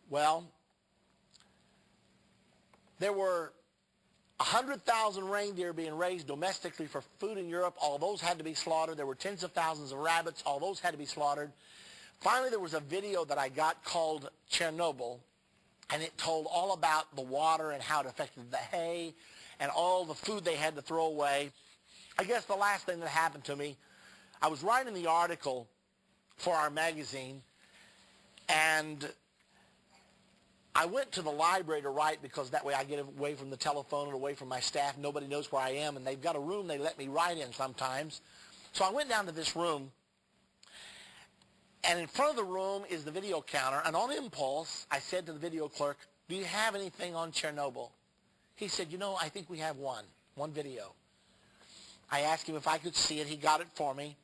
Well, there were 100,000 reindeer being raised domestically for food in Europe. All those had to be slaughtered. There were tens of thousands of rabbits. All those had to be slaughtered. Finally, there was a video that I got called Chernobyl, and it told all about the water and how it affected the hay and all the food they had to throw away. I guess the last thing that happened to me, I was writing the article for our magazine, and I went to the library to write because that way I get away from the telephone and away from my staff. Nobody knows where I am, and they've got a room they let me write in sometimes. So I went down to this room, and in front of the room is the video counter, and on impulse, I said to the video clerk, "Do you have anything on Chernobyl?" He said, "You know, I think we have one video." I asked him if I could see it. He got it for me.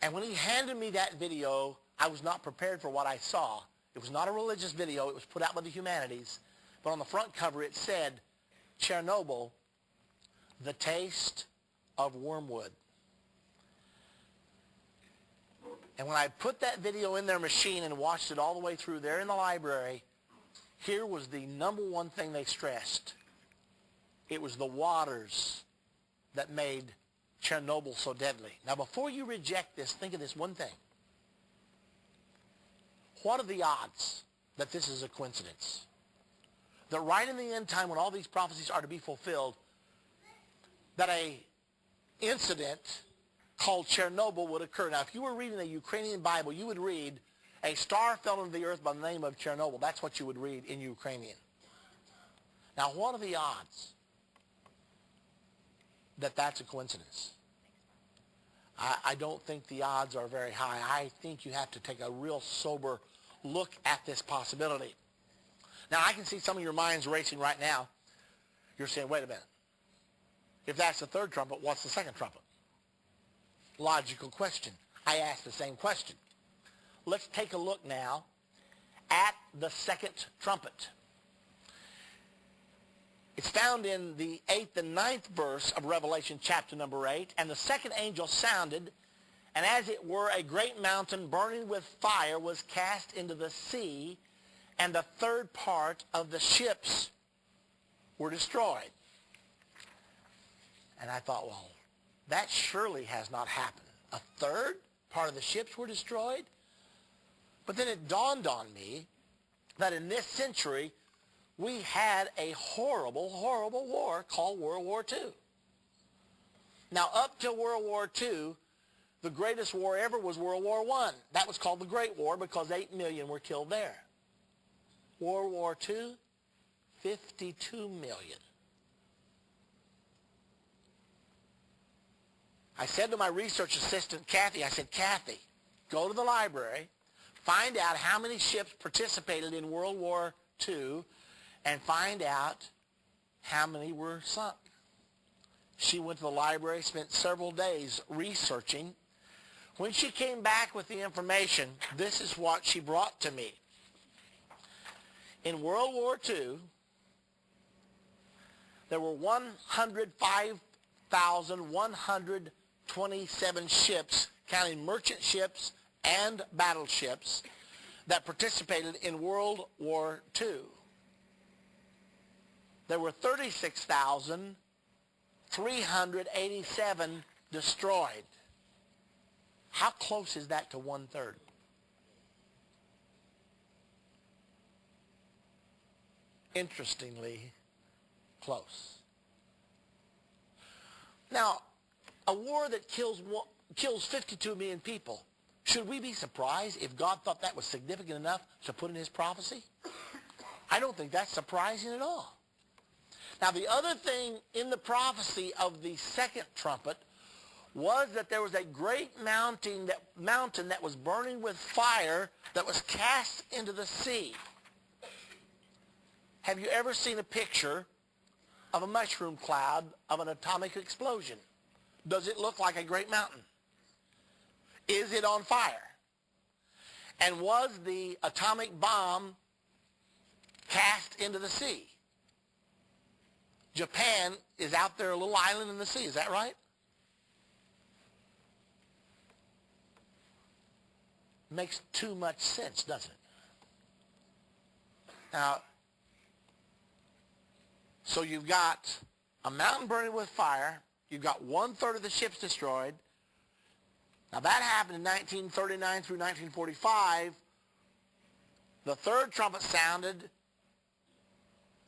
And when he handed me that video, I was not prepared for what I saw. It was not a religious video. It was put out by the Humanities. But on the front cover, it said, "Chernobyl, the taste of wormwood." And when I put that video in their machine and watched it all the way through there in the library, here was the number one thing they stressed. It was the waters that made Chernobyl so deadly. Now, before you reject this, think of this one thing. What are the odds that this is a coincidence? That right in the end time, when all these prophecies are to be fulfilled, that a incident called Chernobyl would occur. Now, if you were reading a Ukrainian Bible, you would read, "A star fell into the earth by the name of Chernobyl." That's what you would read in Ukrainian. Now, what are the odds that that's a coincidence? I don't think the odds are very high. I think you have to take a real sober look at this possibility. Now, I can see some of your minds racing right now. You're saying, wait a minute. If that's the third trumpet, what's the second trumpet? Logical question. I asked the same question. Let's take a look now at the second trumpet. It's found in the 8th and 9th verse of Revelation chapter number 8. "And the second angel sounded, and as it were a great mountain burning with fire was cast into the sea, and the third part of the ships were destroyed." And I thought, well, that surely has not happened. A third part of the ships were destroyed? But then it dawned on me that in this century, we had a horrible, horrible war called World War II. Now, up to World War II, the greatest war ever was World War I. That was called the Great War because 8 million were killed there. World War II, 52 million. I said to my research assistant, Kathy, I said, "Kathy, go to the library, find out how many ships participated in World War II, and find out how many were sunk." She went to the library, spent several days researching. When she came back with the information, this is what she brought to me. In World War II, there were 105,127 ships, counting merchant ships and battleships, that participated in World War II. There were 36,387 destroyed. How close is that to 1/3? Interestingly close. Now, a war that kills 52 million people, should we be surprised if God thought that was significant enough to put in his prophecy? I don't think that's surprising at all. Now, the other thing in the prophecy of the second trumpet was that there was a great mountain that was burning with fire that was cast into the sea. Have you ever seen a picture of a mushroom cloud of an atomic explosion? Does it look like a great mountain? Is it on fire? And was the atomic bomb cast into the sea? Japan is out there, a little island in the sea. Is that right? Makes too much sense, doesn't it? Now, so you've got a mountain burning with fire. You've got 1/3 of the ships destroyed. Now, that happened in 1939 through 1945. The third trumpet sounded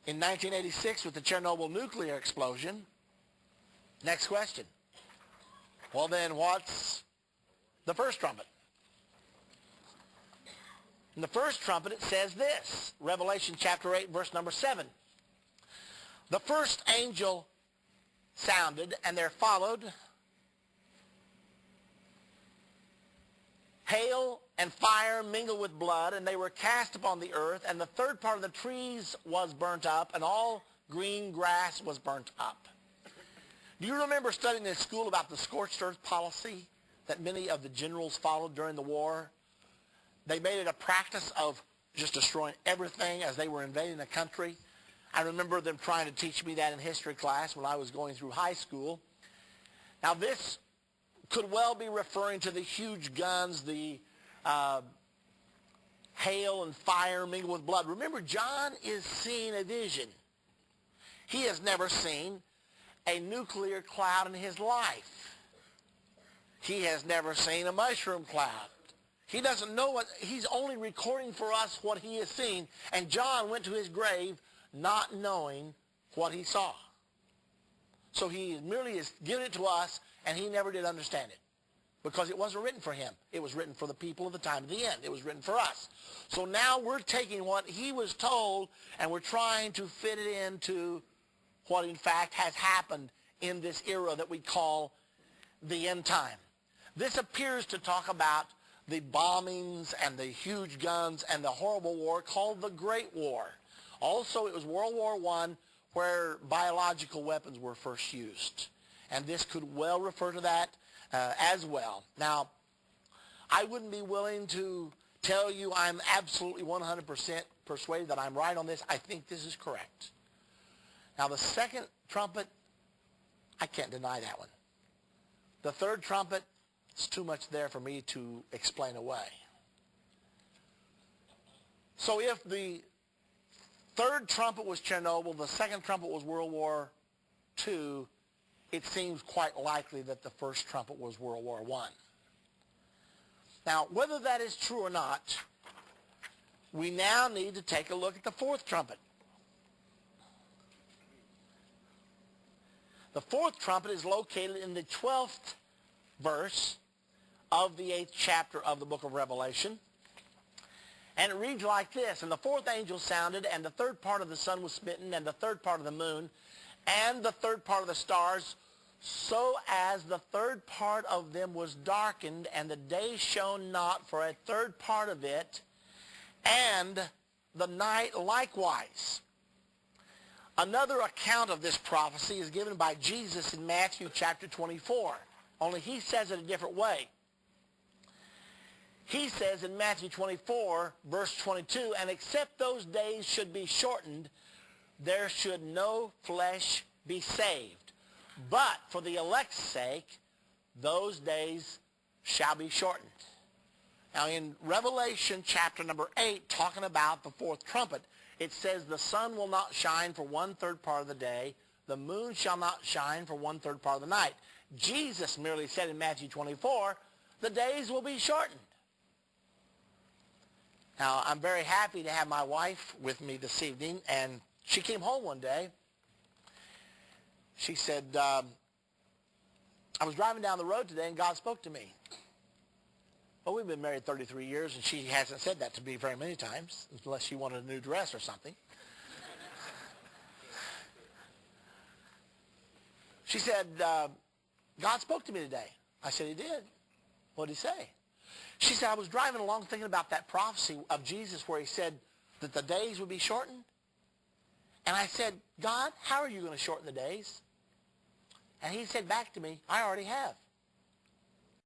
in 1986 with the Chernobyl nuclear explosion. Next question. Well, then, what's the first trumpet? In the first trumpet, it says this, Revelation chapter 8, verse number 7. The first angel sounded, and there followed hail and fire mingled with blood, and they were cast upon the earth, and the third part of the trees was burnt up, and all green grass was burnt up. Do you remember studying in school about the scorched earth policy that many of the generals followed during the war? They made it a practice of just destroying everything as they were invading a country. I remember them trying to teach me that in history class when I was going through high school. Now, this could well be referring to the huge guns, the hail and fire mingled with blood. Remember, John is seeing a vision. He has never seen a nuclear cloud in his life. He has never seen a mushroom cloud. He doesn't know what, he's only recording for us what he has seen. And John went to his grave not knowing what he saw. So he merely is giving it to us, and he never did understand it. Because it wasn't written for him. It was written for the people of the time of the end. It was written for us. So now we're taking what he was told, and we're trying to fit it into what in fact has happened in this era that we call the end time. This appears to talk about the bombings and the huge guns and the horrible war called the Great War. Also, it was World War I where biological weapons were first used. And this could well refer to that as well. Now, I wouldn't be willing to tell you I'm absolutely 100% persuaded that I'm right on this. I think this is correct. Now, the second trumpet, I can't deny that one. The third trumpet, it's too much there for me to explain away. So if the third trumpet was Chernobyl, the second trumpet was World War II, it seems quite likely that the first trumpet was World War I. Now, whether that is true or not, we now need to take a look at the fourth trumpet. The fourth trumpet is located in the 12th verse of the 8th chapter of the book of Revelation. And it reads like this, and the fourth angel sounded, and the third part of the sun was smitten, and the third part of the moon, and the third part of the stars, so as the third part of them was darkened, and the day shone not for a third part of it, and the night likewise. Another account of this prophecy is given by Jesus in Matthew chapter 24, only he says it a different way. He says in Matthew 24, verse 22, and except those days should be shortened, there should no flesh be saved. But for the elect's sake, those days shall be shortened. Now in Revelation chapter number 8, talking about the fourth trumpet, it says the sun will not shine for 1/3 part of the day, the moon shall not shine for 1/3 part of the night. Jesus merely said in Matthew 24, the days will be shortened. Now, I'm very happy to have my wife with me this evening, and she came home one day. She said, I was driving down the road today, and God spoke to me. Well, we've been married 33 years, and she hasn't said that to me very many times, unless she wanted a new dress or something. She said, God spoke to me today. I said, he did. What did he say? She said, I was driving along thinking about that prophecy of Jesus where he said that the days would be shortened. And I said, God, how are you going to shorten the days? And he said back to me, I already have.